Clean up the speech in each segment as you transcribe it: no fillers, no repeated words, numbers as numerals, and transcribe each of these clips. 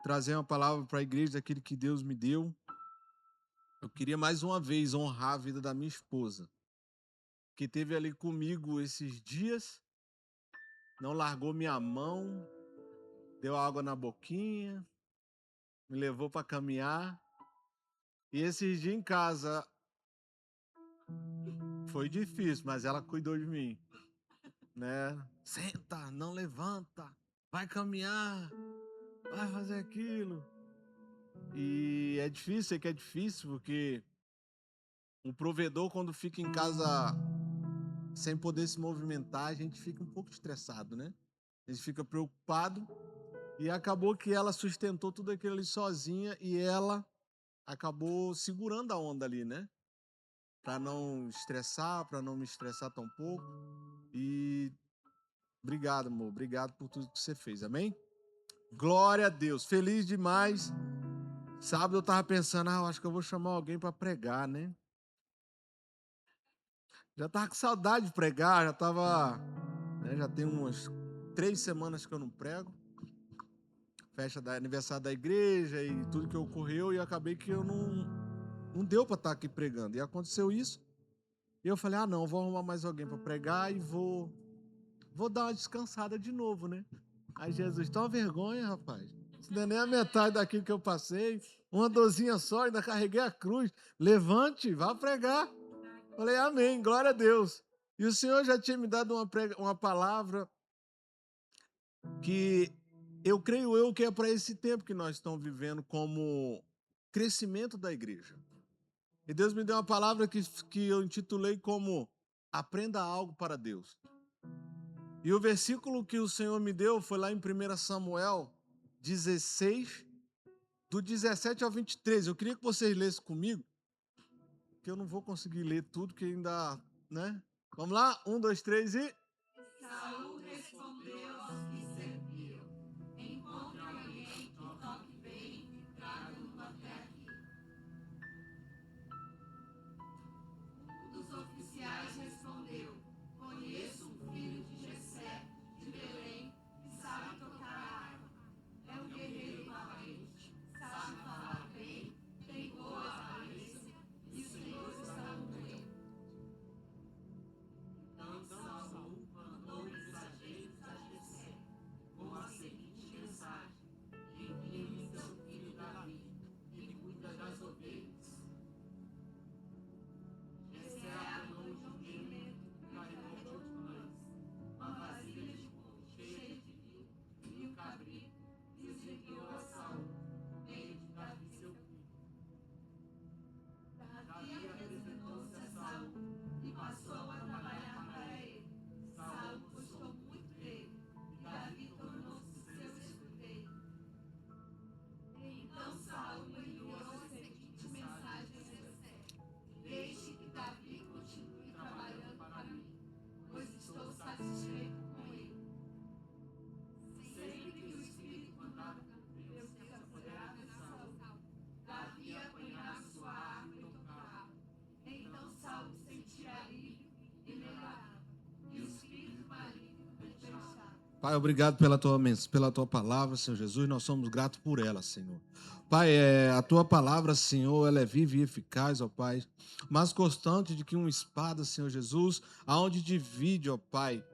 trazer uma palavra para a igreja daquilo que Deus me deu. Eu queria mais uma vez honrar a vida da minha esposa, que esteve ali comigo esses dias, não largou minha mão, deu água na boquinha, me levou para caminhar. E esses dias em casa foi difícil, mas ela cuidou de mim, né? Senta, não levanta, vai caminhar, vai fazer aquilo. E é difícil, sei que é difícil, porque o provedor, quando fica em casa sem poder se movimentar, a gente fica um pouco estressado, né? A gente fica preocupado. E acabou que ela sustentou tudo aquilo ali sozinha e ela acabou segurando a onda ali, né? Para não estressar, para não me estressar tão pouco. E obrigado, amor. Obrigado por tudo que você fez. Amém? Glória a Deus. Feliz demais. Sábado eu tava pensando, eu acho que eu vou chamar alguém para pregar, né? Já tava com saudade de pregar, já tava, né, já tem umas 3 semanas que eu não prego. Festa da aniversário da igreja e tudo que ocorreu, e acabei que eu não deu para estar aqui pregando. E aconteceu isso. E eu falei: "Ah, não, vou arrumar mais alguém para pregar e vou dar uma descansada de novo, né?" Aí Jesus, tá uma vergonha, rapaz. Isso não é nem a metade daquilo que eu passei. Uma dorzinha só, ainda carreguei a cruz. Levante, vá pregar. Falei: "Amém, glória a Deus." E o Senhor já tinha me dado uma palavra que eu creio que é para esse tempo que nós estamos vivendo, como crescimento da igreja. E Deus me deu uma palavra que eu intitulei como Aprenda algo para Deus. E o versículo que o Senhor me deu foi lá em 1 Samuel 16, do 17 ao 23. Eu queria que vocês lessem comigo, que eu não vou conseguir ler tudo, que ainda, né? Vamos lá? 1, 2, 3 e... Saul respondeu aos que serviam: encontre alguém que toque bem e traga-no até aqui. Um dos oficiais respondeu: conheço um filho de Jessé, de Belém, que sabe tocar a harpa. É um guerreiro valente, sabe falar bem, tem boa aparência, e o Senhor está com ele. Então Saul mandou mensageiros a Jessé com a seguinte mensagem: envie-me seu filho Davi, que cuida das ovelhas. Jessé armou de um jumento e carregou de 8 pães, uma vasilha de couro cheia de vinho e um cabrito, e os enviou a Saul, no meio de Davi seu filho. Davi apresentou-se a Saul e passou a trabalhar para ele. Saul gostou muito dele, e Davi tornou-se seu escudeiro. Então Saul enviou a seguinte mensagem a Jessé: deixe que Davi continue trabalhando para mim, pois estou satisfeito com ele. Sempre que o Espírito mandava cumprir os que se apoderavam de Saul, Davi apanhava sua arma e tocava. Então Saul sentia alívio e melhorava, e o espírito maligno o deixava. Pai, obrigado pela tua palavra, Senhor Jesus. Nós somos gratos por ela, Senhor. Pai, a tua palavra, Senhor, ela é viva e eficaz, ó Pai, mais constante do que uma espada, Senhor Jesus, aonde divide, ó Pai,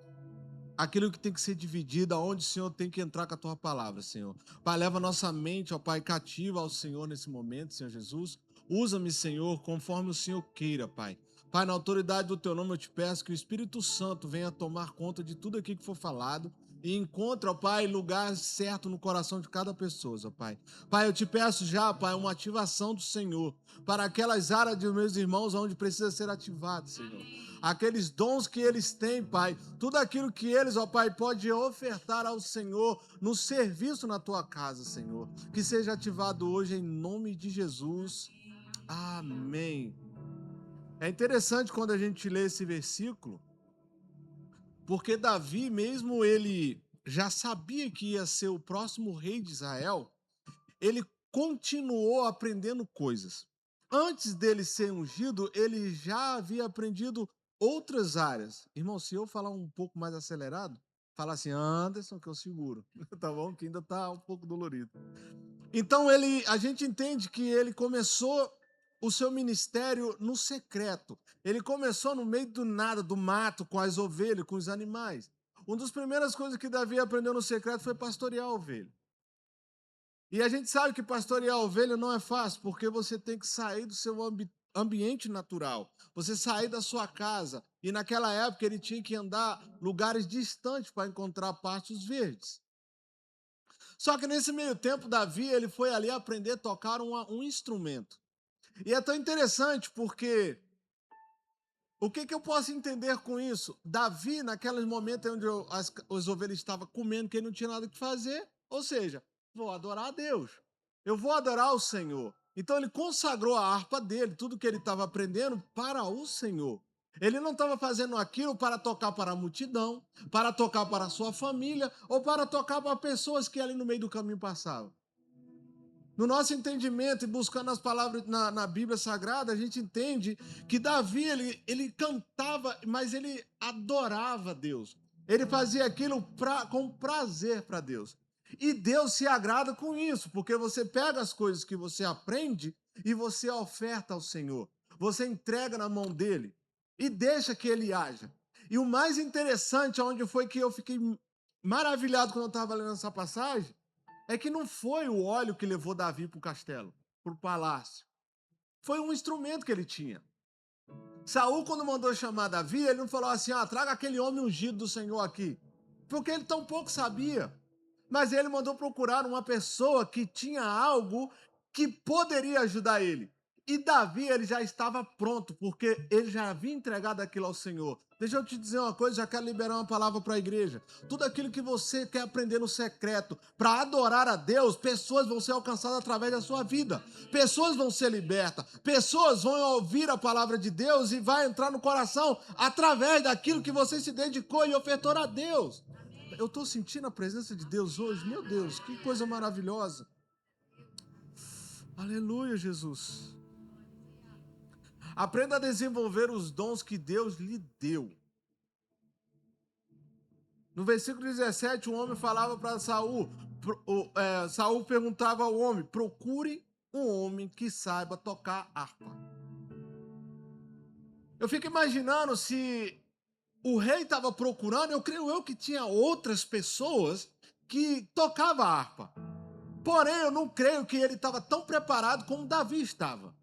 aquilo que tem que ser dividido, aonde o Senhor tem que entrar com a tua palavra, Senhor. Pai, leva a nossa mente, ó Pai, cativa ao Senhor nesse momento, Senhor Jesus. Usa-me, Senhor, conforme o Senhor queira, Pai. Pai, na autoridade do teu nome eu te peço que o Espírito Santo venha tomar conta de tudo aquilo que for falado e encontre, ó Pai, lugar certo no coração de cada pessoa, ó Pai. Pai, eu te peço já, Pai, uma ativação do Senhor para aquelas áreas dos meus irmãos onde precisa ser ativado, Senhor. Aqueles dons que eles têm, Pai, tudo aquilo que eles, ó Pai, pode ofertar ao Senhor no serviço na tua casa, Senhor. Que seja ativado hoje em nome de Jesus. Amém. É interessante quando a gente lê esse versículo, porque Davi, mesmo ele já sabia que ia ser o próximo rei de Israel, ele continuou aprendendo coisas. Antes dele ser ungido, ele já havia aprendido outras áreas. Irmão, se eu falar um pouco mais acelerado, fala assim: Anderson, que eu seguro, tá bom? Que ainda tá um pouco dolorido. Então a gente entende que ele começou o seu ministério no secreto. Ele começou no meio do nada, do mato, com as ovelhas, com os animais. Uma das primeiras coisas que Davi aprendeu no secreto foi pastorear a ovelha. E a gente sabe que pastorear a ovelha não é fácil, porque você tem que sair do seu ambiente natural. Você sair da sua casa. E naquela época ele tinha que andar lugares distantes para encontrar pastos verdes. Só que nesse meio tempo, Davi ele foi ali aprender a tocar um instrumento. E é tão interessante porque o que eu posso entender com isso? Davi, naqueles momentos onde as ovelhas estavam comendo, que ele não tinha nada que fazer, ou seja, vou adorar a Deus. Eu vou adorar o Senhor. Então ele consagrou a harpa dele, tudo que ele estava aprendendo, para o Senhor. Ele não estava fazendo aquilo para tocar para a multidão, para tocar para a sua família, ou para tocar para pessoas que ali no meio do caminho passavam. No nosso entendimento e buscando as palavras na Bíblia Sagrada, a gente entende que Davi, ele cantava, mas ele adorava Deus. Ele fazia aquilo com prazer para Deus. E Deus se agrada com isso, porque você pega as coisas que você aprende e você oferta ao Senhor. Você entrega na mão dele e deixa que ele haja. E o mais interessante, onde foi que eu fiquei maravilhado quando eu estava lendo essa passagem, é que não foi o óleo que levou Davi para o castelo, para o palácio. Foi um instrumento que ele tinha. Saul, quando mandou chamar Davi, ele não falou assim, traga aquele homem ungido do Senhor aqui. Porque ele tampouco sabia. Mas ele mandou procurar uma pessoa que tinha algo que poderia ajudar ele. E Davi, ele já estava pronto, porque ele já havia entregado aquilo ao Senhor. Deixa eu te dizer uma coisa, já quero liberar uma palavra para a igreja. Tudo aquilo que você quer aprender no secreto, para adorar a Deus, pessoas vão ser alcançadas através da sua vida. Pessoas vão ser libertas. Pessoas vão ouvir a palavra de Deus e vai entrar no coração através daquilo que você se dedicou e ofertou a Deus. Eu estou sentindo a presença de Deus hoje. Meu Deus, que coisa maravilhosa. Aleluia, Jesus. Aprenda a desenvolver os dons que Deus lhe deu. No versículo 17, o homem falava para Saul, Saul perguntava ao homem, procure um homem que saiba tocar harpa. Eu fico imaginando se o rei estava procurando, eu creio eu que tinha outras pessoas que tocavam harpa. Porém, eu não creio que ele estava tão preparado como Davi estava.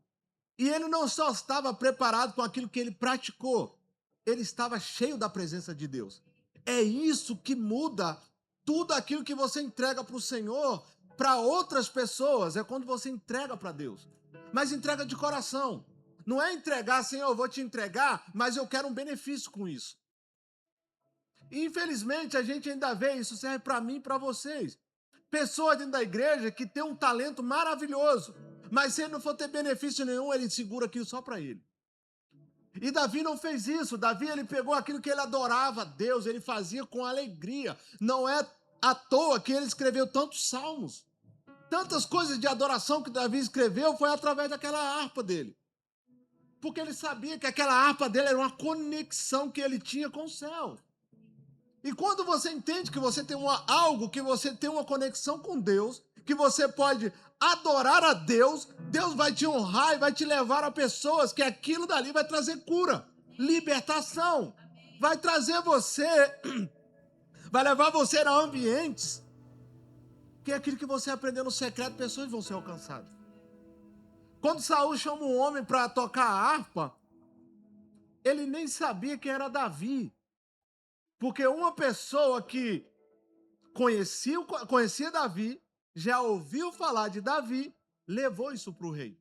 E ele não só estava preparado com aquilo que ele praticou, ele estava cheio da presença de Deus. É isso que muda tudo aquilo que você entrega para o Senhor, para outras pessoas, é quando você entrega para Deus. Mas entrega de coração. Não é entregar, Senhor, eu vou te entregar, mas eu quero um benefício com isso. E, infelizmente, a gente ainda vê, isso serve para mim e para vocês. Pessoas dentro da igreja que têm um talento maravilhoso, mas se ele não for ter benefício nenhum, ele segura aquilo só para ele. E Davi não fez isso. Davi, ele pegou aquilo que ele adorava a Deus, ele fazia com alegria. Não é à toa que ele escreveu tantos salmos. Tantas coisas de adoração que Davi escreveu foi através daquela harpa dele. Porque ele sabia que aquela harpa dele era uma conexão que ele tinha com o céu. E quando você entende que você tem algo, que você tem uma conexão com Deus, que você pode adorar a Deus, Deus vai te honrar e vai te levar a pessoas que aquilo dali vai trazer cura, libertação, vai trazer você, vai levar você a ambientes que é aquilo que você aprendeu no secreto, pessoas vão ser alcançadas. Quando Saul chama um homem para tocar a harpa, ele nem sabia quem era Davi. Porque uma pessoa que conhecia Davi, já ouviu falar de Davi, levou isso para o rei.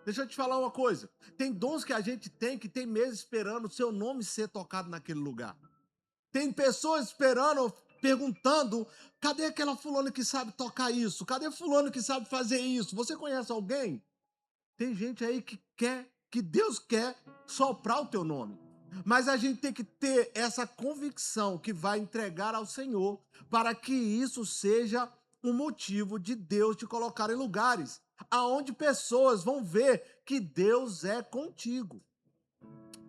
Deixa eu te falar uma coisa. Tem dons que a gente tem que tem meses esperando o seu nome ser tocado naquele lugar. Tem pessoas esperando, perguntando, cadê aquela fulana que sabe tocar isso? Cadê fulano que sabe fazer isso? Você conhece alguém? Tem gente aí que quer, que Deus quer soprar o teu nome. Mas a gente tem que ter essa convicção que vai entregar ao Senhor para que isso seja um motivo de Deus te colocar em lugares aonde pessoas vão ver que Deus é contigo.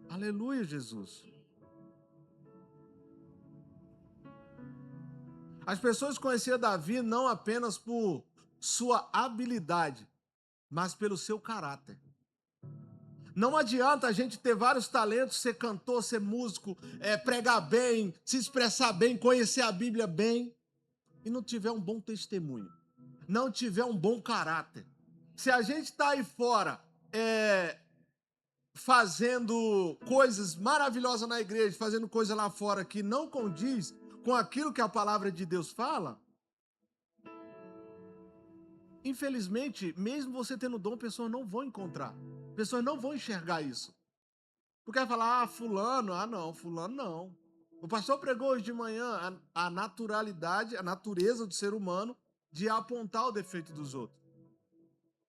Aleluia, Jesus. As pessoas conheciam Davi não apenas por sua habilidade, mas pelo seu caráter. Não adianta a gente ter vários talentos, ser cantor, ser músico, pregar bem, se expressar bem, conhecer a Bíblia bem, e não tiver um bom testemunho, não tiver um bom caráter. Se a gente está aí fora fazendo coisas maravilhosas na igreja, fazendo coisa lá fora que não condiz com aquilo que a palavra de Deus fala, infelizmente, mesmo você tendo dom, pessoas não vão encontrar. Pessoas não vão enxergar isso. Porque vai falar, fulano, não, fulano não. O pastor pregou hoje de manhã a naturalidade, a natureza do ser humano de apontar o defeito dos outros.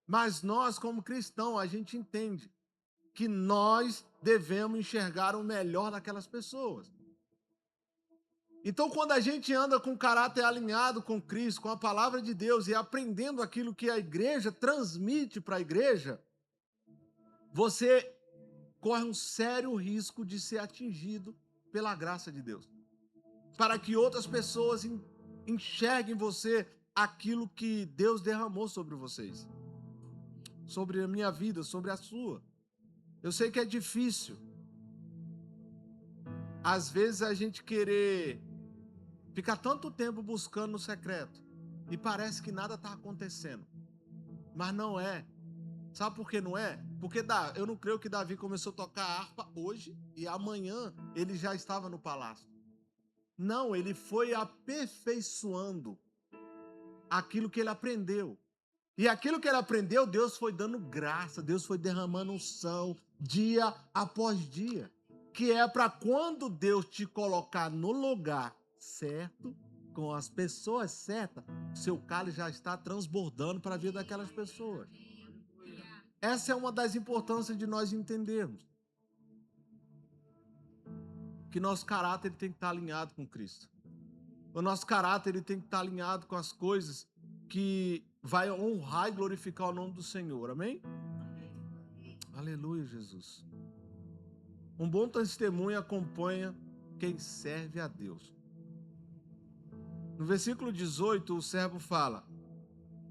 Mas nós, como cristãos, a gente entende que nós devemos enxergar o melhor daquelas pessoas. Então, quando a gente anda com o caráter alinhado com Cristo, com a palavra de Deus e aprendendo aquilo que a igreja transmite para a igreja, você corre um sério risco de ser atingido pela graça de Deus. Para que outras pessoas enxerguem em você aquilo que Deus derramou sobre vocês. Sobre a minha vida, sobre a sua. Eu sei que é difícil. Às vezes a gente querer ficar tanto tempo buscando no secreto e parece que nada está acontecendo. Mas não é. Sabe por que não é? Porque eu não creio que Davi começou a tocar harpa hoje e amanhã ele já estava no palácio. Não, ele foi aperfeiçoando aquilo que ele aprendeu. E aquilo que ele aprendeu, Deus foi dando graça, Deus foi derramando unção dia após dia. Que é para quando Deus te colocar no lugar certo, com as pessoas certas, seu cálice já está transbordando para a vida daquelas pessoas. Essa é uma das importâncias de nós entendermos que nosso caráter tem que estar alinhado com Cristo. O nosso caráter tem que estar alinhado com as coisas que vai honrar e glorificar o nome do Senhor. Amém? Aleluia, Jesus. Um bom testemunho acompanha quem serve a Deus. No versículo 18, o servo fala: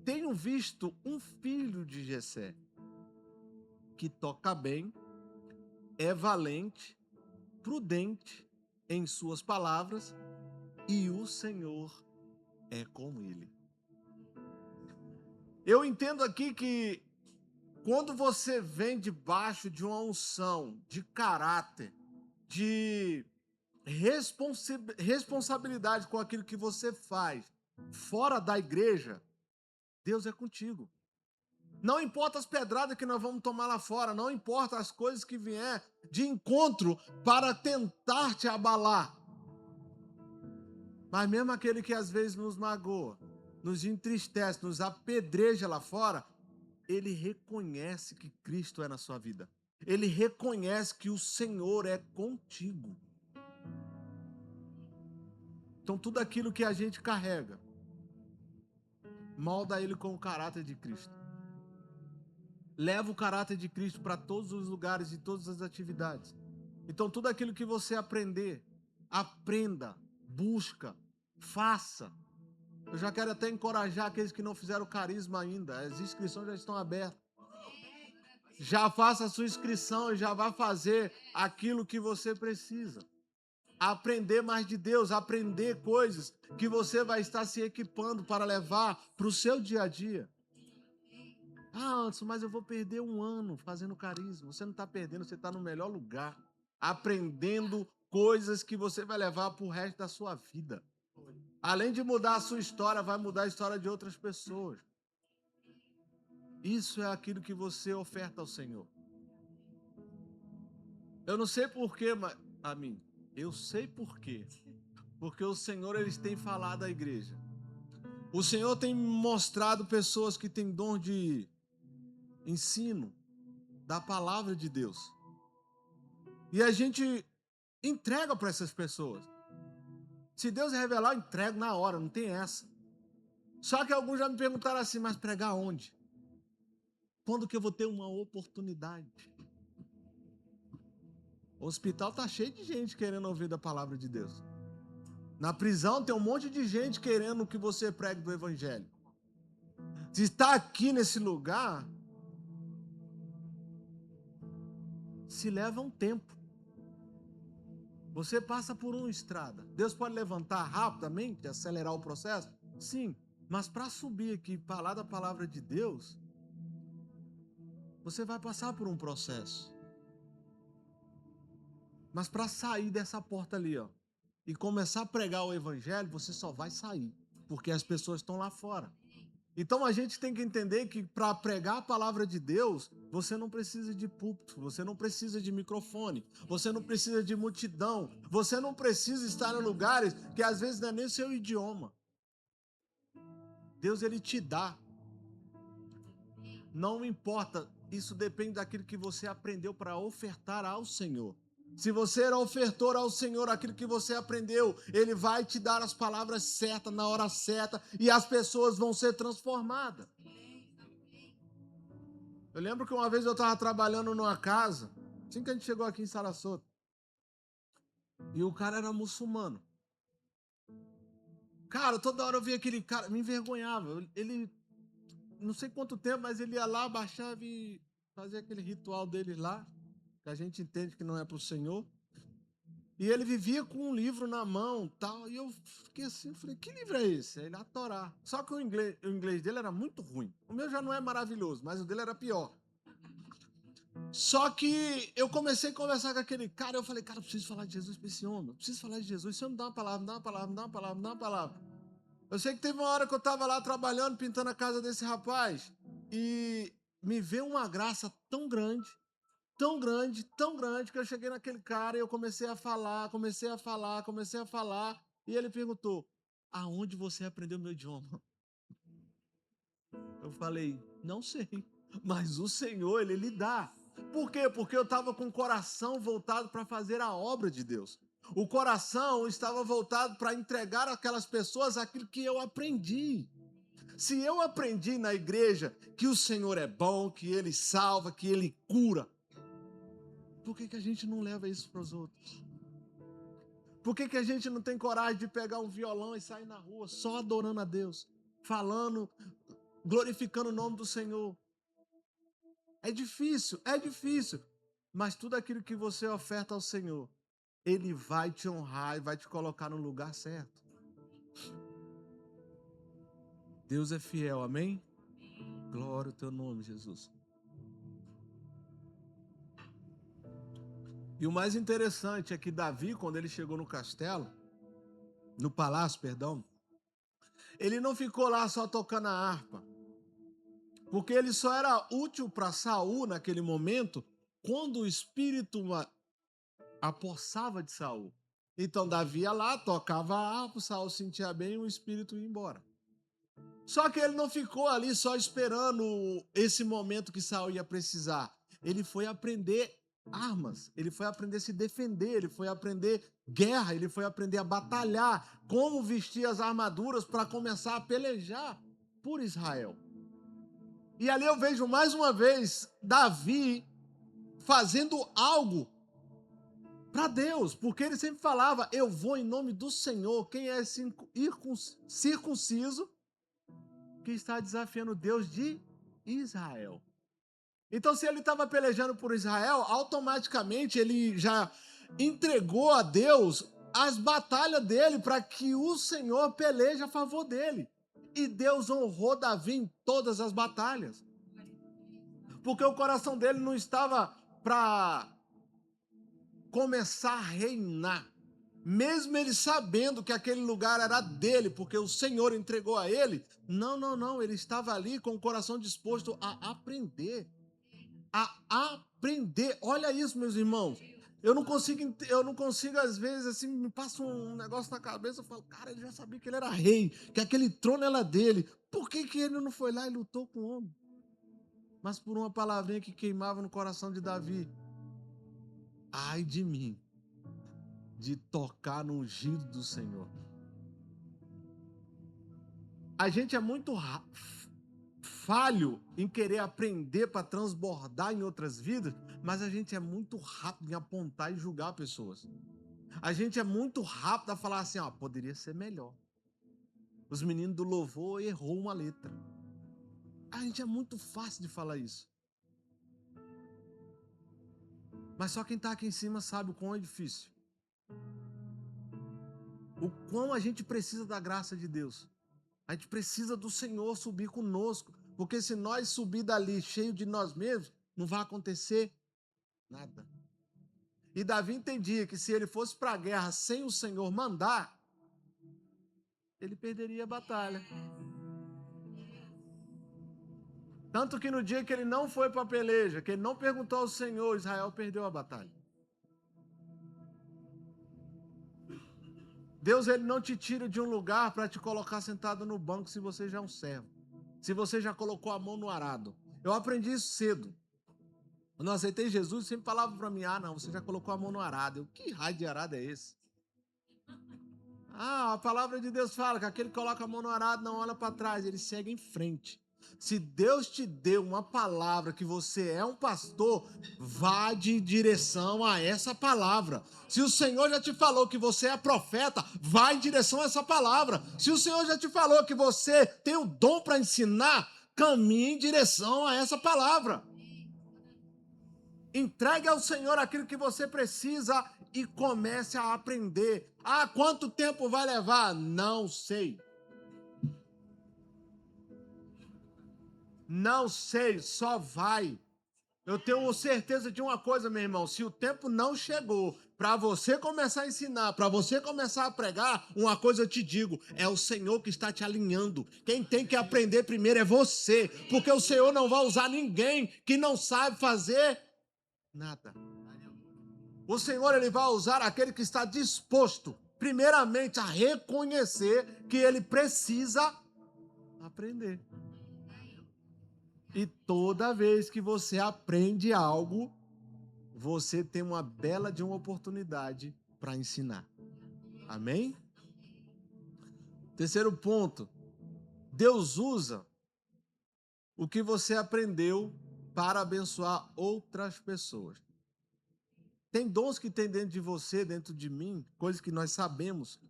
tenho visto um filho de Jessé, que toca bem, é valente, prudente em suas palavras, e o Senhor é com ele. Eu entendo aqui que quando você vem debaixo de uma unção, de caráter, de responsabilidade com aquilo que você faz fora da igreja, Deus é contigo. Não importa as pedradas que nós vamos tomar lá fora, não importa as coisas que vier de encontro para tentar te abalar. Mas mesmo aquele que às vezes nos magoa, nos entristece, nos apedreja lá fora, ele reconhece que Cristo é na sua vida. Ele reconhece que o Senhor é contigo. Então tudo aquilo que a gente carrega, molda ele com o caráter de Cristo. Leva o caráter de Cristo para todos os lugares e todas as atividades. Então tudo aquilo que você aprender, aprenda, busca, faça. Eu já quero até encorajar aqueles que não fizeram carisma ainda. As inscrições já estão abertas. Já faça a sua inscrição e já vá fazer aquilo que você precisa. Aprender mais de Deus, aprender coisas que você vai estar se equipando para levar para o seu dia a dia. Anderson, mas eu vou perder um ano fazendo carisma. Você não está perdendo, você está no melhor lugar. Aprendendo coisas que você vai levar para o resto da sua vida. Além de mudar a sua história, vai mudar a história de outras pessoas. Isso é aquilo que você oferta ao Senhor. Eu não sei porquê, mas a mim, eu sei porquê. Porque o Senhor, ele tem falado à igreja. O Senhor tem mostrado pessoas que têm dom de ensino da palavra de Deus. E a gente entrega para essas pessoas. Se Deus revelar, eu entrego na hora, não tem essa. Só que alguns já me perguntaram assim, mas pregar onde? Quando que eu vou ter uma oportunidade? O hospital está cheio de gente querendo ouvir da palavra de Deus. Na prisão tem um monte de gente querendo que você pregue do evangelho. Se está aqui nesse lugar, se leva um tempo. Você passa por uma estrada. Deus pode levantar rapidamente, acelerar o processo? Sim, mas para subir aqui, falar da palavra de Deus, você vai passar por um processo. Mas para sair dessa porta ali, ó, e começar a pregar o evangelho, você só vai sair, porque as pessoas estão lá fora. Então a gente tem que entender que para pregar a palavra de Deus, você não precisa de púlpito, você não precisa de microfone, você não precisa de multidão, você não precisa estar em lugares que às vezes não é nem o seu idioma. Deus, ele te dá. Não importa, isso depende daquilo que você aprendeu para ofertar ao Senhor. Se você era ofertor ao Senhor, aquilo que você aprendeu, Ele vai te dar as palavras certas, na hora certa, e as pessoas vão ser transformadas. Eu lembro que uma vez eu estava trabalhando numa casa, assim que a gente chegou aqui em Sarasota, e o cara era muçulmano. Cara, toda hora eu via aquele cara, me envergonhava. Ele, não sei quanto tempo, mas ele ia lá, baixava e fazia aquele ritual dele lá, que a gente entende que não é para o Senhor. E ele vivia com um livro na mão, tal, e eu fiquei assim, falei, que livro é esse? Ele, a Torá. Só que o inglês dele era muito ruim. O meu já não é maravilhoso, mas o dele era pior. Só que eu comecei a conversar com aquele cara, eu falei, cara, eu preciso falar de Jesus para esse homem, eu preciso falar de Jesus, se eu me dá uma palavra, me dá uma palavra, me dá uma palavra, me dá uma palavra. Eu sei que teve uma hora que eu estava lá trabalhando, pintando a casa desse rapaz, e me veio uma graça tão grande, que eu cheguei naquele cara e eu comecei a falar, e ele perguntou, aonde você aprendeu meu idioma? Eu falei, não sei, mas o Senhor, ele lhe dá. Por quê? Porque eu estava com o coração voltado para fazer a obra de Deus. O coração estava voltado para entregar àquelas pessoas aquilo que eu aprendi. Se eu aprendi na igreja que o Senhor é bom, que Ele salva, que Ele cura, por que a gente não leva isso para os outros? Por que a gente não tem coragem de pegar um violão e sair na rua só adorando a Deus, falando, glorificando o nome do Senhor? É difícil, mas tudo aquilo que você oferta ao Senhor, Ele vai te honrar e vai te colocar no lugar certo. Deus é fiel, amém? Glória ao teu nome, Jesus. E o mais interessante é que Davi, quando ele chegou no castelo, no palácio, perdão, ele não ficou lá só tocando a harpa, porque ele só era útil para Saul naquele momento quando o espírito apossava de Saul. Então Davi ia lá, tocava a harpa, Saul sentia bem e o espírito ia embora. Só que ele não ficou ali só esperando esse momento que Saul ia precisar. Ele foi aprender armas, ele foi aprender a se defender, ele foi aprender guerra, ele foi aprender a batalhar, como vestir as armaduras para começar a pelejar por Israel. E ali eu vejo mais uma vez Davi fazendo algo para Deus, porque ele sempre falava, eu vou em nome do Senhor, quem é circunciso, que está desafiando Deus de Israel. Então, se ele estava pelejando por Israel, automaticamente ele já entregou a Deus as batalhas dele para que o Senhor peleje a favor dele. E Deus honrou Davi em todas as batalhas. Porque o coração dele não estava para começar a reinar. Mesmo ele sabendo que aquele lugar era dele, porque o Senhor entregou a ele, não, ele estava ali com o coração disposto a aprender. Olha isso, meus irmãos. Eu não consigo, às vezes, assim, me passa um negócio na cabeça, eu falo, cara, ele já sabia que ele era rei, que aquele trono era dele. Por que ele não foi lá e lutou com o homem? Mas por uma palavrinha que queimava no coração de Davi. Ai de mim, de tocar no ungido do Senhor. A gente é muito falho em querer aprender para transbordar em outras vidas, mas a gente é muito rápido em apontar e julgar pessoas. A gente é muito rápido a falar assim, poderia ser melhor. Os meninos do louvor errou uma letra. A gente é muito fácil de falar isso. Mas só quem está aqui em cima sabe o quão é difícil. O quão a gente precisa da graça de Deus. A gente precisa do Senhor subir conosco. Porque se nós subir dali cheio de nós mesmos, não vai acontecer nada. E Davi entendia que se ele fosse para a guerra sem o Senhor mandar, ele perderia a batalha. Tanto que no dia que ele não foi para a peleja, que ele não perguntou ao Senhor, Israel perdeu a batalha. Deus, ele não te tira de um lugar para te colocar sentado no banco se você já é um servo. Se você já colocou a mão no arado. Eu aprendi isso cedo. Quando eu aceitei Jesus, sempre falava para mim, não, você já colocou a mão no arado. Eu, que raio de arado é esse? A palavra de Deus fala que aquele que coloca a mão no arado não olha para trás, ele segue em frente. Se Deus te deu uma palavra que você é um pastor, vá de direção a essa palavra. Se o Senhor já te falou que você é profeta, vá em direção a essa palavra. Se o Senhor já te falou que você tem o dom para ensinar, caminhe em direção a essa palavra. Entregue ao Senhor aquilo que você precisa e comece a aprender. Quanto tempo vai levar? Não sei. Não sei, só vai. Eu tenho certeza de uma coisa, meu irmão. Se o tempo não chegou para você começar a ensinar, para você começar a pregar, uma coisa eu te digo, é o Senhor que está te alinhando. Quem tem que aprender primeiro é você, porque o Senhor não vai usar ninguém que não sabe fazer nada. O Senhor, ele vai usar aquele que está disposto, primeiramente, a reconhecer que ele precisa aprender. E toda vez que você aprende algo, você tem uma bela de uma oportunidade para ensinar. Amém? Terceiro ponto. Deus usa o que você aprendeu para abençoar outras pessoas. Tem dons que tem dentro de você, dentro de mim, coisas que nós sabemos,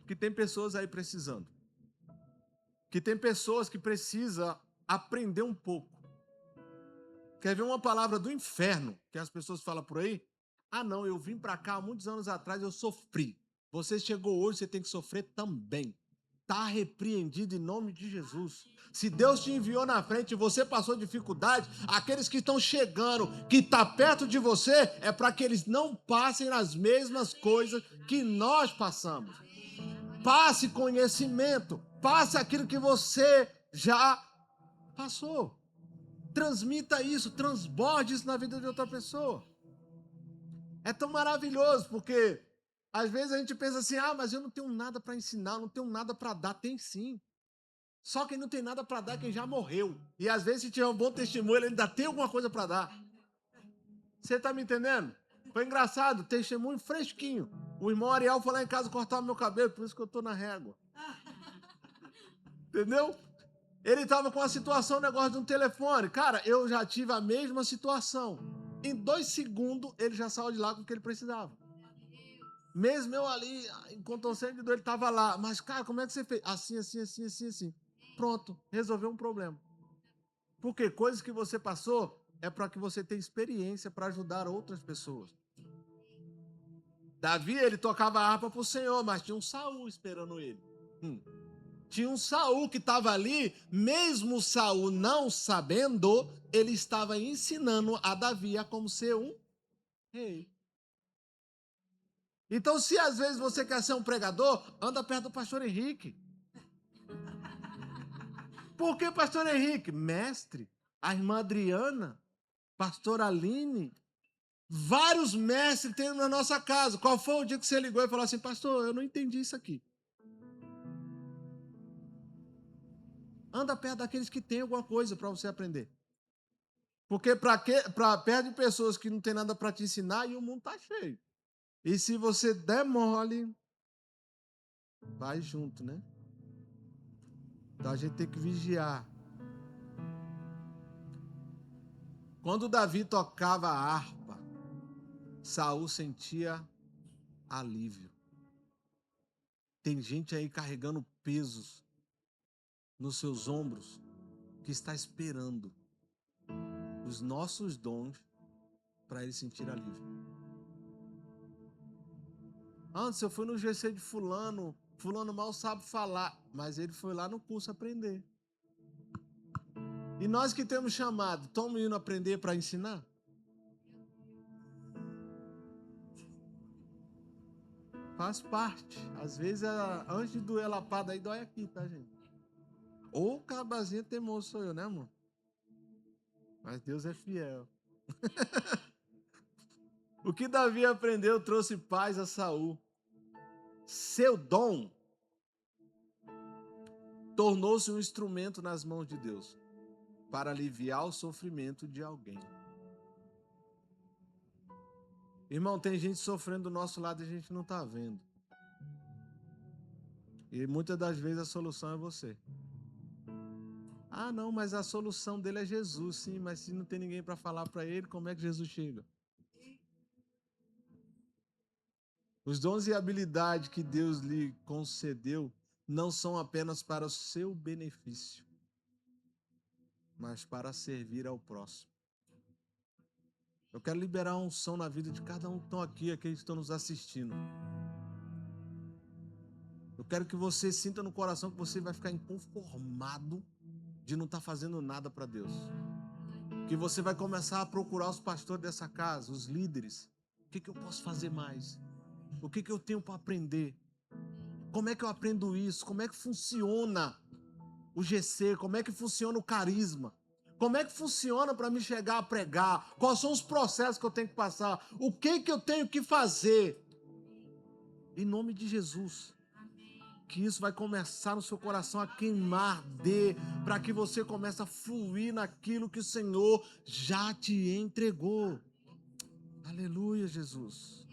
que tem pessoas aí precisando. Que tem pessoas que precisam aprender um pouco. Quer ver uma palavra do inferno que as pessoas falam por aí? Não, eu vim para cá há muitos anos atrás, eu sofri. Você chegou hoje, você tem que sofrer também. Está repreendido em nome de Jesus. Se Deus te enviou na frente e você passou dificuldade, aqueles que estão chegando, que estão perto de você, é para que eles não passem as mesmas coisas que nós passamos. Passe conhecimento, passe aquilo que você já passou. Transmita isso, transborde isso na vida de outra pessoa. É tão maravilhoso, porque às vezes a gente pensa assim, mas eu não tenho nada para ensinar, não tenho nada para dar. Tem sim. Só quem não tem nada para dar é quem já morreu. E às vezes, se tiver um bom testemunho, ele ainda tem alguma coisa para dar. Você está me entendendo? Foi engraçado, testemunho fresquinho. O irmão Ariel foi lá em casa cortar o meu cabelo, por isso que eu estou na régua. Entendeu? Ele estava com a situação, negócio de um telefone. Cara, eu já tive a mesma situação. Em 2 segundos, ele já saiu de lá com o que ele precisava. Mesmo eu ali, incontorcente, ele estava lá. Mas, cara, como é que você fez? Assim. Pronto, resolveu um problema. Porque coisas que você passou é para que você tenha experiência para ajudar outras pessoas. Davi, ele tocava a harpa para o Senhor, mas tinha um Saul esperando ele. Tinha um Saul que estava ali, mesmo Saul não sabendo, ele estava ensinando a Davi a como ser um rei. Então, se às vezes você quer ser um pregador, anda perto do pastor Henrique. Por que pastor Henrique? Mestre, a irmã Adriana, pastor Aline, vários mestres tem na nossa casa. Qual foi o dia que você ligou e falou assim, pastor, eu não entendi isso aqui. Anda perto daqueles que têm alguma coisa para você aprender. Porque para perto de pessoas que não tem nada para te ensinar e o mundo está cheio. E se você der mole, vai junto, né? Então a gente tem que vigiar. Quando Davi tocava a harpa, Saul sentia alívio. Tem gente aí carregando pesos nos seus ombros que está esperando os nossos dons para ele sentir alívio. Antes eu fui no GC de fulano mal sabe falar, mas ele foi lá no curso aprender. E nós que temos chamado, estamos indo aprender para ensinar? Faz parte. Às vezes, antes de doer a lapada aí, dói aqui, tá, gente? Ou cabazinho teimoso sou eu, né, amor? Mas Deus é fiel. O que Davi aprendeu trouxe paz a Saul. Seu dom tornou-se um instrumento nas mãos de Deus para aliviar o sofrimento de alguém. Irmão, tem gente sofrendo do nosso lado e a gente não está vendo. E muitas das vezes a solução é você. Ah, não, mas a solução dele é Jesus, sim, mas se não tem ninguém para falar para ele, como é que Jesus chega? Os dons e habilidades que Deus lhe concedeu não são apenas para o seu benefício, mas para servir ao próximo. Eu quero liberar a unção na vida de cada um que estão aqui, aqueles que estão nos assistindo. Eu quero que você sinta no coração que você vai ficar inconformado de não estar fazendo nada para Deus. Que você vai começar a procurar os pastores dessa casa, os líderes. O que eu posso fazer mais? O que eu tenho para aprender? Como é que eu aprendo isso? Como é que funciona o GC? Como é que funciona o carisma? Como é que funciona para me chegar a pregar? Quais são os processos que eu tenho que passar? O que eu tenho que fazer? Em nome de Jesus. Que isso vai começar no seu coração a queimar, para que você comece a fluir naquilo que o Senhor já te entregou. Aleluia, Jesus.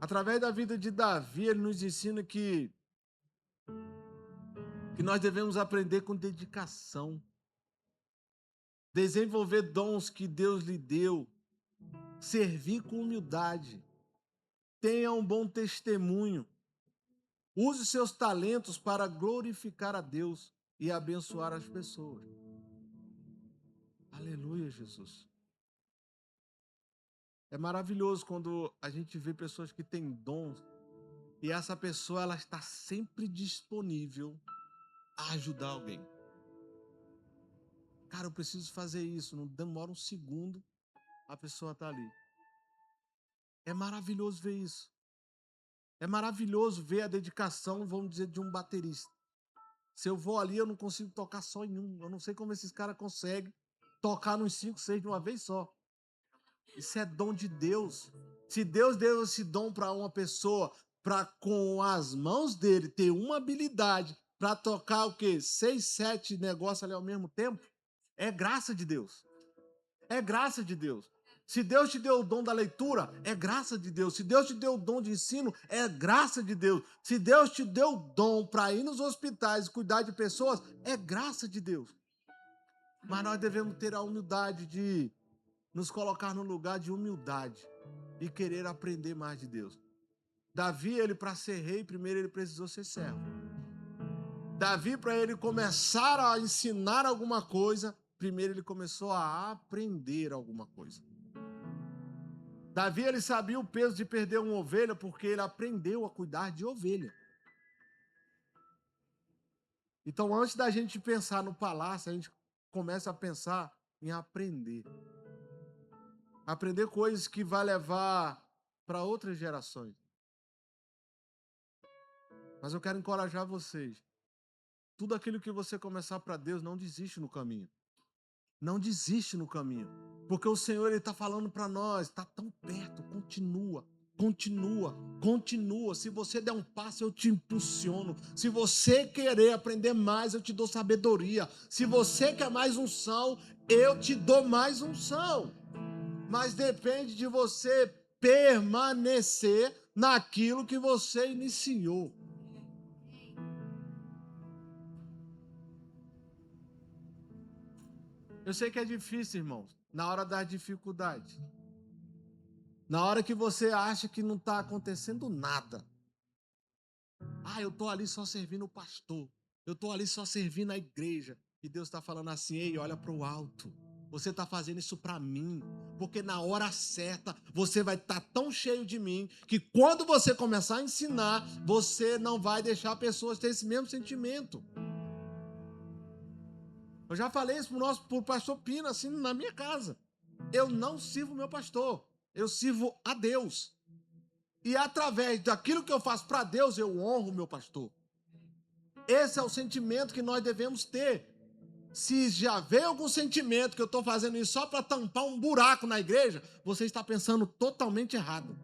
Através da vida de Davi, ele nos ensina que nós devemos aprender com dedicação, desenvolver dons que Deus lhe deu, servir com humildade, tenha um bom testemunho, use seus talentos para glorificar a Deus e abençoar as pessoas. Aleluia, Jesus. É maravilhoso quando a gente vê pessoas que têm dons e essa pessoa ela está sempre disponível a ajudar alguém. Cara, eu preciso fazer isso, não demora um segundo, a pessoa está ali. É maravilhoso ver isso. É maravilhoso ver a dedicação, vamos dizer, de um baterista. Se eu vou ali, eu não consigo tocar só em um. Eu não sei como esses caras conseguem tocar nos 5, 6 de uma vez só. Isso é dom de Deus. Se Deus deu esse dom para uma pessoa, para com as mãos dele ter uma habilidade para tocar o quê? 6, 7 negócios ali ao mesmo tempo, é graça de Deus. É graça de Deus. Se Deus te deu o dom da leitura, é graça de Deus. Se Deus te deu o dom de ensino, é graça de Deus. Se Deus te deu o dom para ir nos hospitais e cuidar de pessoas, é graça de Deus. Mas nós devemos ter a humildade de nos colocar no lugar de humildade e querer aprender mais de Deus. Davi, ele para ser rei, primeiro ele precisou ser servo. Davi, para ele começar a ensinar alguma coisa, primeiro ele começou a aprender alguma coisa. Davi, ele sabia o peso de perder uma ovelha porque ele aprendeu a cuidar de ovelha. Então, antes da gente pensar no palácio, a gente começa a pensar em aprender. Aprender coisas que vai levar para outras gerações. Mas eu quero encorajar vocês. Tudo aquilo que você começar para Deus, não desiste no caminho. Não desiste no caminho. Porque o Senhor está falando para nós, está tão perto, continua, continua, continua. Se você der um passo, eu te impulsiono. Se você querer aprender mais, eu te dou sabedoria. Se você quer mais unção, eu te dou mais unção. Mas depende de você permanecer naquilo que você iniciou. Eu sei que é difícil, irmãos, na hora das dificuldades. Na hora que você acha que não está acontecendo nada. Ah, eu estou ali só servindo o pastor. Eu estou ali só servindo a igreja. E Deus está falando assim, ei, olha para o alto. Você está fazendo isso para mim. Porque na hora certa, você vai estar tão cheio de mim, que quando você começar a ensinar, você não vai deixar pessoas ter esse mesmo sentimento. Eu já falei isso pro pastor Pina, assim, na minha casa. Eu não sirvo meu pastor. Eu sirvo a Deus. E através daquilo que eu faço para Deus, eu honro o meu pastor. Esse é o sentimento que nós devemos ter. Se já veio algum sentimento que eu estou fazendo isso só para tampar um buraco na igreja, você está pensando totalmente errado.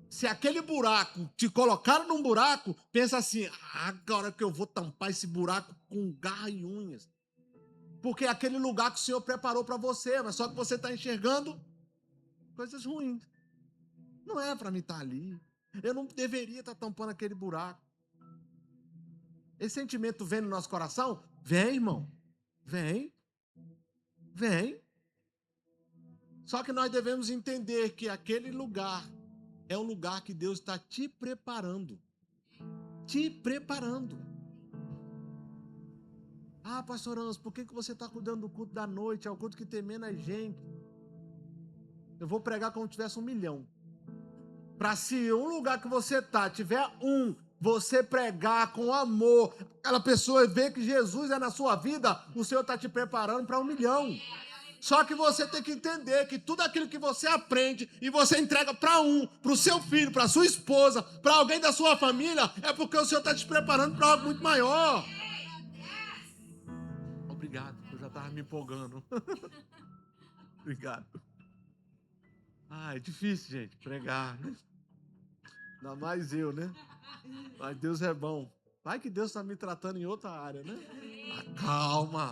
Se aquele buraco te colocaram num buraco, pensa assim, agora que eu vou tampar esse buraco com garra e unhas. Porque é aquele lugar que o Senhor preparou para você, mas só que você está enxergando coisas ruins. Não é para mim estar ali. Eu não deveria estar tampando aquele buraco. Esse sentimento vem no nosso coração? Vem, irmão. Vem. Vem. Só que nós devemos entender que aquele lugar é um lugar que Deus está te preparando. Te preparando. Ah, pastor Anso, por que você está cuidando do culto da noite? É o culto que tem menos gente. Eu vou pregar como se tivesse 1 milhão. Para se um lugar que você está tiver você pregar com amor, aquela pessoa ver que Jesus é na sua vida, o Senhor está te preparando para 1 milhão. Só que você tem que entender que tudo aquilo que você aprende e você entrega para o seu filho, para sua esposa, para alguém da sua família, é porque o Senhor está te preparando para algo muito maior. Obrigado, eu já estava me empolgando. Obrigado. É difícil, gente, pregar, né? Ainda mais eu, né? Mas Deus é bom. Vai que Deus está me tratando em outra área, né?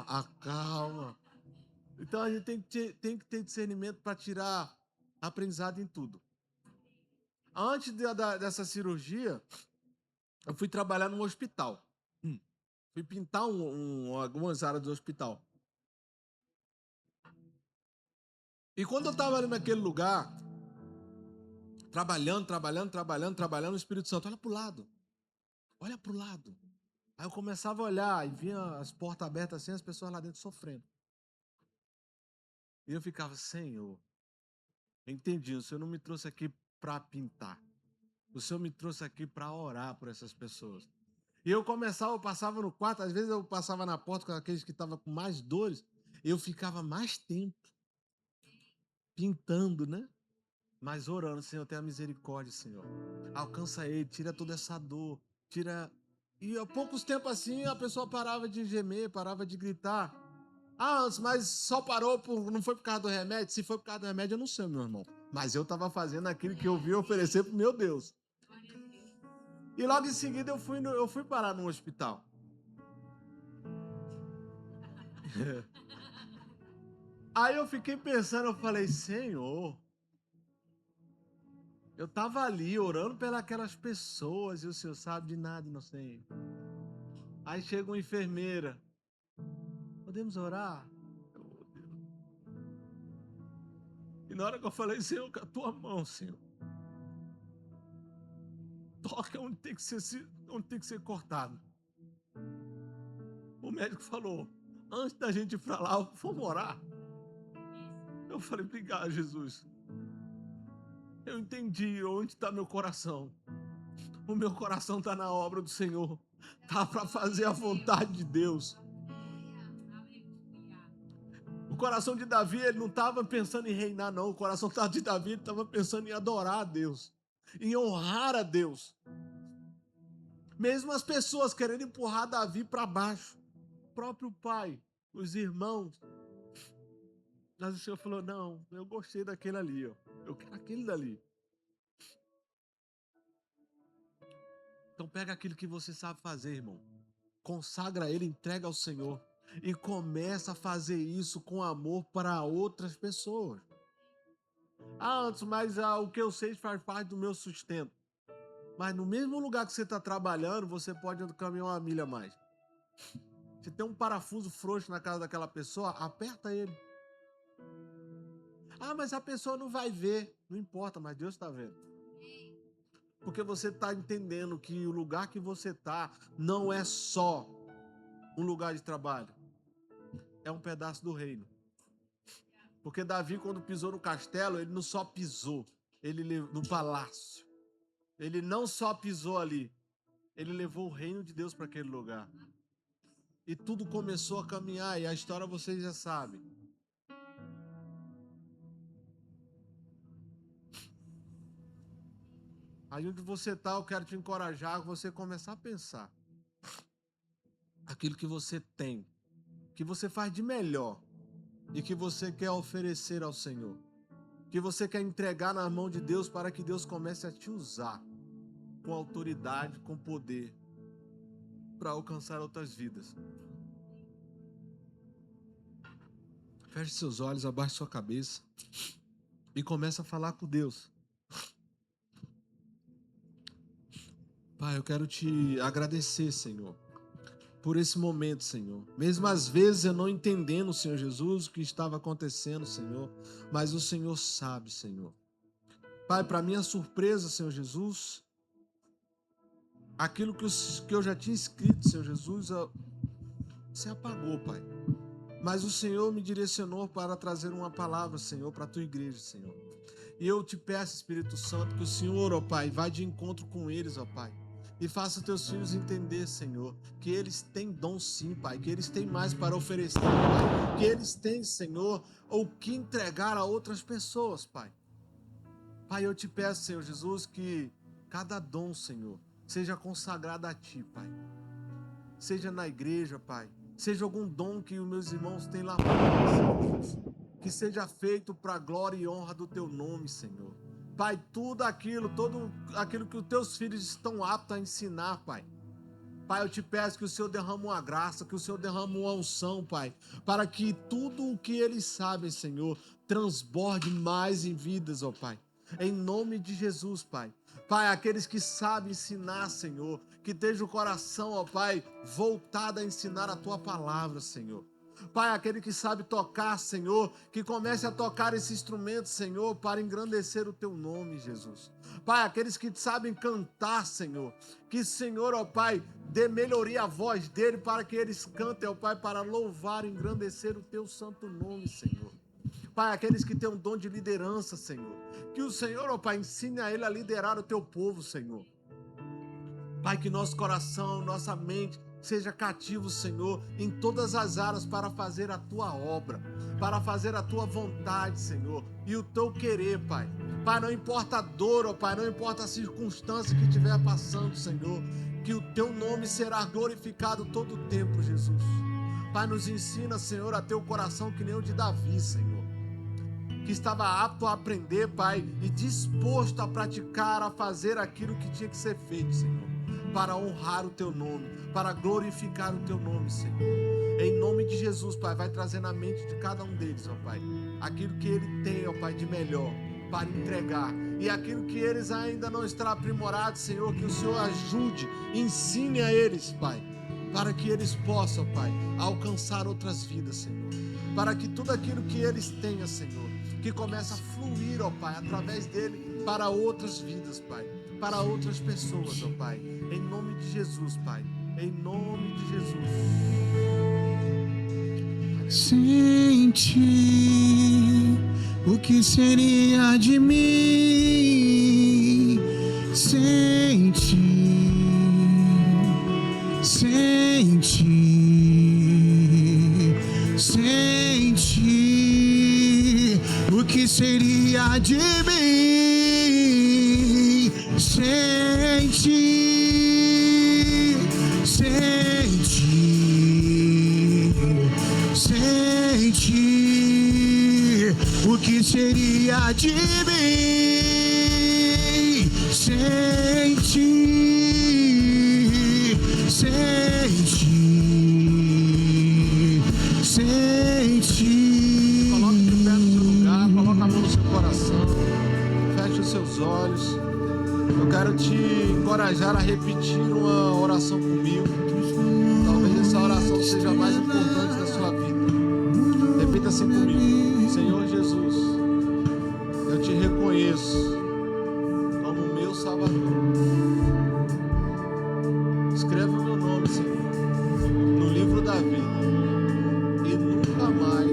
Acalma. Então a gente tem que ter discernimento para tirar aprendizado em tudo. Antes dessa cirurgia, eu fui trabalhar num hospital. Fui pintar algumas áreas do hospital. E quando eu estava ali naquele lugar, trabalhando, o Espírito Santo, olha para o lado. Aí eu começava a olhar e via as portas abertas assim, as pessoas lá dentro sofrendo. E eu ficava, Senhor, entendi, o Senhor não me trouxe aqui para pintar. O Senhor me trouxe aqui para orar por essas pessoas. E eu passava no quarto, às vezes eu passava na porta com aqueles que estavam com mais dores, eu ficava mais tempo pintando, né? Mas orando, Senhor, tenha misericórdia, Senhor. Alcança ele, tira toda essa dor, tira... E há poucos tempos assim, a pessoa parava de gemer, parava de gritar. Mas só parou, não foi por causa do remédio? Se foi por causa do remédio, eu não sei, meu irmão. Mas eu estava fazendo aquilo que eu vi oferecer para o meu Deus. E logo em seguida eu fui parar num hospital. Aí eu fiquei pensando, eu falei, Senhor, eu estava ali orando pelas pessoas e o Senhor sabe de nada, inocente. Aí chega uma enfermeira. Podemos orar? E na hora que eu falei, Senhor, com a tua mão, Senhor, toca onde tem que ser cortado. O médico falou, antes da gente ir para lá, vamos orar. Eu falei, obrigado, Jesus. Eu entendi onde está meu coração. O meu coração está na obra do Senhor. Está para fazer a vontade de Deus. O coração de Davi, ele não estava pensando em reinar, não. O coração de Davi estava pensando em adorar a Deus, em honrar a Deus. Mesmo as pessoas querendo empurrar Davi para baixo, o próprio pai, os irmãos. Mas o Senhor falou, não, eu gostei daquele ali, ó. Eu quero aquele dali. Então pega aquilo que você sabe fazer, irmão. Consagra ele, entrega ao Senhor. E começa a fazer isso com amor para outras pessoas. Mas o que eu sei faz parte do meu sustento. Mas no mesmo lugar que você está trabalhando, você pode caminhar 1 milha a mais. Se tem um parafuso frouxo na casa daquela pessoa, aperta ele. Mas a pessoa não vai ver. Não importa, mas Deus está vendo. Porque você está entendendo que o lugar que você está não é só um lugar de trabalho. É um pedaço do reino. Porque Davi, quando pisou no castelo, ele não só pisou no palácio. Ele não só pisou ali. Ele levou o reino de Deus para aquele lugar. E tudo começou a caminhar. E a história vocês já sabem. Aí onde você está, eu quero te encorajar a você começar a pensar. Aquilo que você tem, que você faz de melhor e que você quer oferecer ao Senhor. Que você quer entregar na mão de Deus para que Deus comece a te usar com autoridade, com poder, para alcançar outras vidas. Feche seus olhos, abaixe sua cabeça e comece a falar com Deus. Pai, eu quero te agradecer, Senhor, por esse momento, Senhor. Mesmo às vezes eu não entendendo, Senhor Jesus, o que estava acontecendo, Senhor, mas o Senhor sabe, Senhor. Pai, para minha surpresa, Senhor Jesus, aquilo que eu já tinha escrito, Senhor Jesus, se apagou, Pai. Mas o Senhor me direcionou para trazer uma palavra, Senhor, para a tua igreja, Senhor. E eu te peço, Espírito Santo, que o Senhor, ó Pai, vá de encontro com eles, ó Pai. E faça teus filhos entender, Senhor, que eles têm dom sim, Pai, que eles têm mais para oferecer, Pai, que eles têm, Senhor, o que entregar a outras pessoas, Pai. Pai, eu te peço, Senhor Jesus, que cada dom, Senhor, seja consagrado a Ti, Pai. Seja na igreja, Pai, seja algum dom que os meus irmãos têm lá fora, Senhor Jesus, que seja feito para a glória e honra do Teu nome, Senhor. Pai, todo aquilo que os teus filhos estão aptos a ensinar, Pai. Pai, eu te peço que o Senhor derrame uma graça, que o Senhor derrame uma unção, Pai, para que tudo o que eles sabem, Senhor, transborde mais em vidas, ó Pai. Em nome de Jesus, Pai. Pai, aqueles que sabem ensinar, Senhor, que esteja o coração, ó Pai, voltado a ensinar a Tua palavra, Senhor. Pai, aquele que sabe tocar, Senhor, que comece a tocar esse instrumento, Senhor, para engrandecer o Teu nome, Jesus. Pai, aqueles que sabem cantar, Senhor, que, Senhor, ó Pai, dê melhoria à voz dele para que eles cantem, ó Pai, para louvar e engrandecer o Teu santo nome, Senhor. Pai, aqueles que têm um dom de liderança, Senhor, que o Senhor, ó Pai, ensine a ele a liderar o Teu povo, Senhor. Pai, que nosso coração, nossa mente seja cativo, Senhor, em todas as áreas para fazer a Tua obra, para fazer a Tua vontade, Senhor, e o Teu querer, Pai. Pai, não importa a dor, ó Pai, não importa a circunstância que estiver passando, Senhor, que o Teu nome será glorificado todo o tempo, Jesus. Pai, nos ensina, Senhor, a ter o coração que nem o de Davi, Senhor, que estava apto a aprender, Pai, e disposto a praticar, a fazer aquilo que tinha que ser feito, Senhor, para honrar o Teu nome, para glorificar o Teu nome, Senhor. Em nome de Jesus, Pai, vai trazer na mente de cada um deles, ó Pai, aquilo que ele tem, ó Pai, de melhor para entregar. E aquilo que eles ainda não estão aprimorados, Senhor, que o Senhor ajude, ensine a eles, Pai, para que eles possam, Pai, alcançar outras vidas, Senhor. Para que tudo aquilo que eles tenham, Senhor, que comece a fluir, ó Pai, através dele para outras vidas, Pai, para outras pessoas, ó Pai. Em nome de Jesus, Pai. Em nome de Jesus. Sem Ti, o que seria de mim? Sem Ti, sem Ti, sem Ti, o que seria de mim? Sem Ti, sem Ti, sem Ti, o que seria de mim? Sem Ti, sem Ti, sem Ti. Coloque de pé no seu lugar, coloque a mão no seu coração, feche os seus olhos. Eu quero te encorajar a repetir uma oração comigo. Talvez essa oração seja a mais importante da sua vida. Repita assim comigo: Senhor Jesus, eu te reconheço como meu Salvador. Escreva o meu nome, Senhor, no livro da vida e nunca mais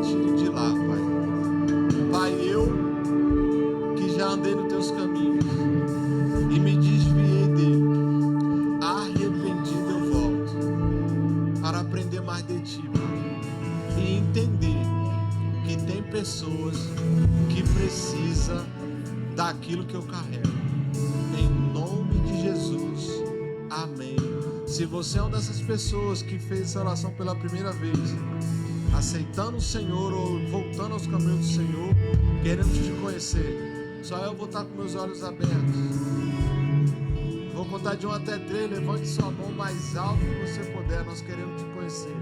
tire de lá, Pai. Pai, eu que já andei nos teus caminhos e me desviei dele, arrependido eu volto para aprender mais de ti, Pai, e entender que tem pessoas que precisam daquilo que eu carrego. Em nome de Jesus, amém. Se você é uma dessas pessoas que fez essa oração pela primeira vez, aceitando o Senhor ou voltando aos caminhos do Senhor, querendo te conhecer, só eu vou estar com meus olhos abertos. Vou contar de 1 até 3, levante sua mão mais alto que você puder, nós queremos te conhecer.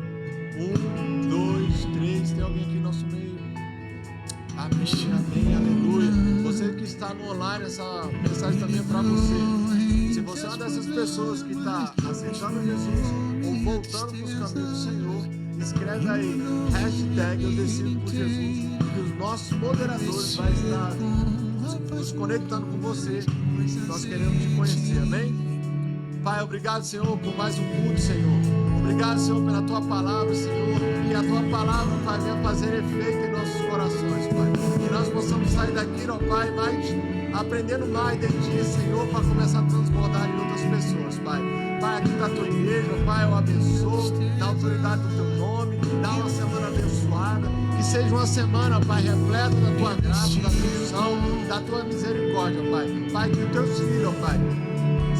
1, 2, 3, tem alguém aqui no nosso meio? Amém, amém, aleluia. Você que está no online, essa mensagem também é para você. Se você é uma dessas pessoas que está aceitando Jesus ou voltando para os caminhos do Senhor, escreve aí, hashtag eu decido por Jesus, que os nossos moderadores vão estar nos conectando com você. Nós queremos te conhecer, amém? Pai, obrigado, Senhor, por mais um culto, Senhor. Obrigado, Senhor, pela Tua palavra, Senhor. Que a Tua palavra, Pai, venha fazer efeito em nossos corações, Pai. Que nós possamos sair daqui, ó Pai, mais aprendendo mais de Ti, Senhor, para começar a transbordar em outras pessoas, Pai. Pai, aqui da Tua igreja, Pai, eu abençoo, na autoridade do Teu nome, dá uma semana abençoada. Que seja uma semana, Pai, repleta da Tua graça, da Tua unção, da Tua misericórdia, Pai. Pai, que os Teus filhos, ó Pai,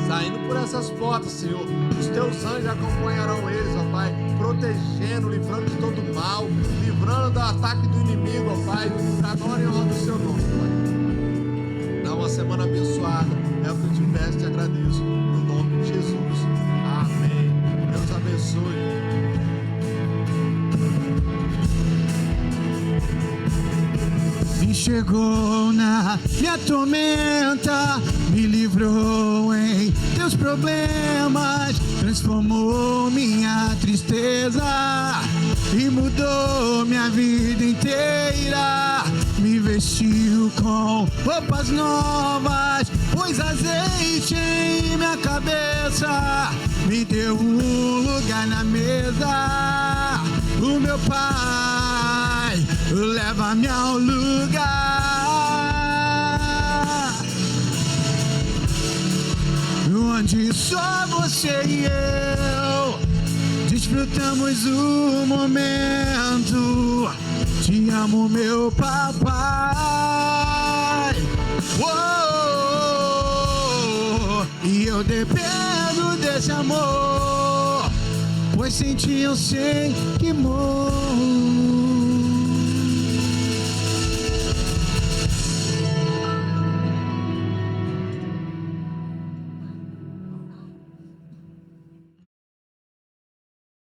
saindo por essas portas, Senhor, os Teus anjos acompanharão eles, ó Pai, protegendo, livrando de todo mal, livrando do ataque do inimigo, ó Pai, para glória e honra do Seu nome, Pai. Dá uma semana abençoada, é o que eu te peço e te agradeço, no nome de Jesus. Amém. Deus abençoe. Me chegou na minha tormenta, me livrou em teus problemas, transformou minha tristeza e mudou minha vida inteira. Me vestiu com roupas novas, pôs azeite em minha cabeça, me deu um lugar na mesa. O meu Pai leva-me ao lugar onde só você e eu desfrutamos o momento. Te amo, meu papai. E eu dependo desse amor, pois sem ti eu sei que morro.